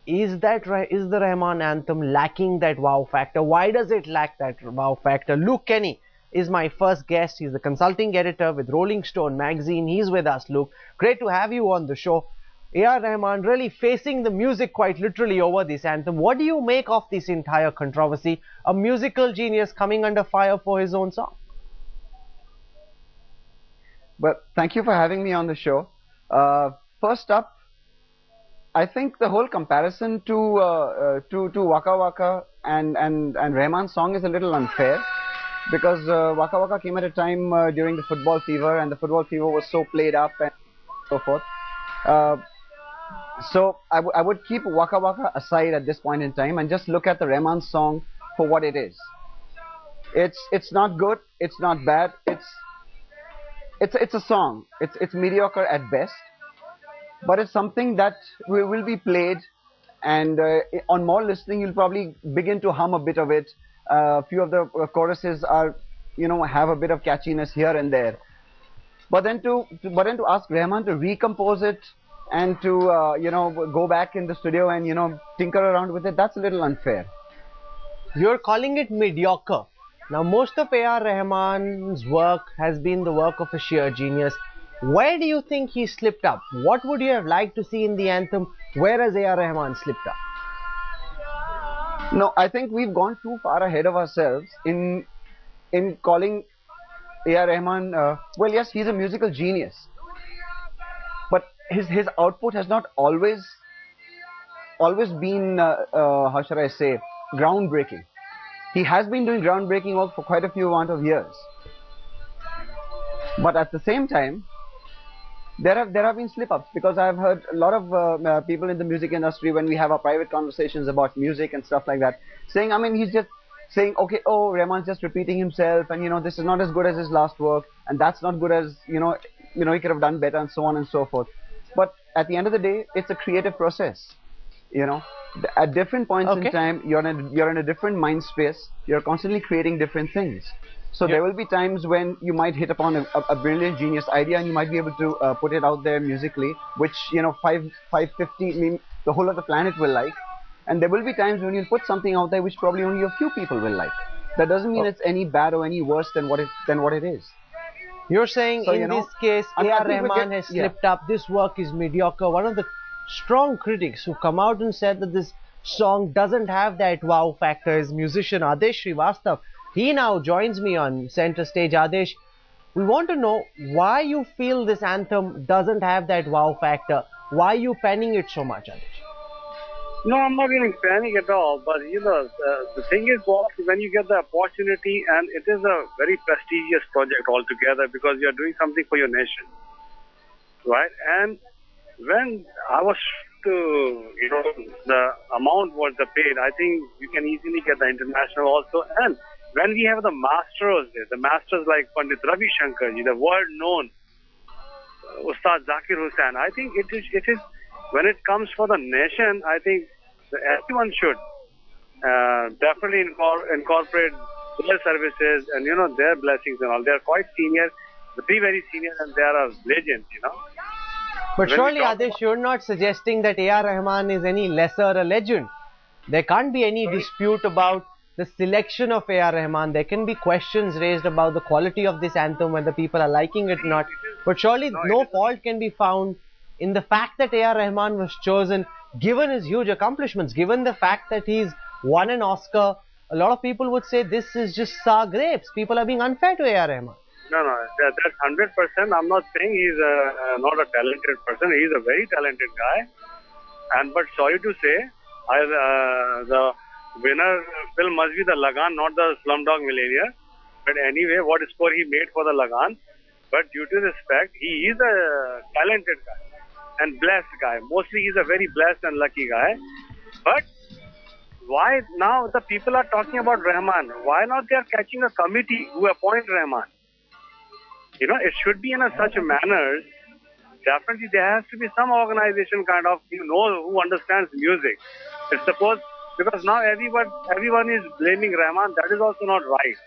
Is the Rahman anthem lacking that wow factor? Why does it lack that wow factor? Luke Kenny is my first guest. He's the consulting editor with Rolling Stone magazine. He's with us, Luke. Great to have you on the show. A R Rahman really facing the music quite literally over this anthem. What do you make of this entire controversy? A musical genius coming under fire for his own song. Well, thank you for having me on the show. First up, I think the whole comparison to Waka Waka and Rahman's song is a little unfair, because Waka Waka came at a time during the football fever, and the football fever was so played up and so forth. Uh, so I would keep Waka Waka aside at this point in time and just look at the Rahman song for what it is. It's not good, it's not bad, it's a song. It's mediocre at best, but it's something that will be played, and on more listening you'll probably begin to hum a bit of it. A few of the choruses are, have a bit of catchiness here and there. But then to ask Rahman to recompose it and to go back in the studio and tinker around with it, that's a little unfair. You're calling it mediocre. Now, most of A R Rahman's work has been the work of a sheer genius. Where do you think he slipped up? What would you have liked to see in the anthem? Where has A R Rahman slipped up? No, I think we've gone too far ahead of ourselves in calling A R Rahman. Well, yes, he's a musical genius, but his output has not always been how should I say, groundbreaking. He has been doing groundbreaking work for quite a few amount of years, but at the same time, there have been slip-ups, because I've heard a lot of people in the music industry, when we have our private conversations about music and stuff like that, saying, I mean, he's just saying, okay, oh, Rahman's just repeating himself, and this is not as good as his last work, and that's not good as he could have done better, and so on and so forth. But at the end of the day, it's a creative process. At different points in time, you're in a different mind space. You're constantly creating different things. So there will be times when you might hit upon a brilliant genius idea, and you might be able to put it out there musically, which 550, the whole of the planet will like. And there will be times when you'll put something out there which probably only a few people will like. That doesn't mean it's any bad or any worse than what it is. You're saying, so, in this case, A R Rahman has slipped up. This work is mediocre. One of the strong critics who come out and said that this song doesn't have that wow factor is musician Adesh Srivastav. He now joins me on center stage. Adesh, we want to know why you feel this anthem doesn't have that wow factor. Why are you panning it so much, Adesh? No, I'm not getting panic at all. But the thing is, boss, when you get the opportunity, and it is a very prestigious project altogether, because you are doing something for your nation, right? And when I was the amount was the paid, I think you can easily get the international also. And when we have the masters like Pandit Ravi Shankar, the world-known Ustad Zakir Hussain, I think it is when it comes for the nation, I think everyone should definitely incorporate their services and their blessings and all. They are quite senior, very senior, and they are legends, But surely, Adesh, you're not suggesting that A R Rahman is any lesser a legend. There can't be any dispute about the selection of A R Rahman. There can be questions raised about the quality of this anthem, whether people are liking it or not. But surely no fault can be found in the fact that A R Rahman was chosen, given his huge accomplishments, given the fact that he's won an Oscar. A lot of people would say this is just sour grapes. People are being unfair to A R Rahman. No, that's 100%. I'm not saying he's not a talented person. He's a very talented guy. But sorry to say, the winner film must be the Lagan, not the Slumdog Millionaire. But anyway, what score he made for the Lagan. But due to respect, he is a talented guy and blessed guy. Mostly he's a very blessed and lucky guy. But why now the people are talking about Rahman? Why not they are catching a committee who appoint Rahman? It should be in such a manner. Definitely there has to be some organization kind of, who understands music. It's supposed, because now everyone is blaming Rahman. That is also not right.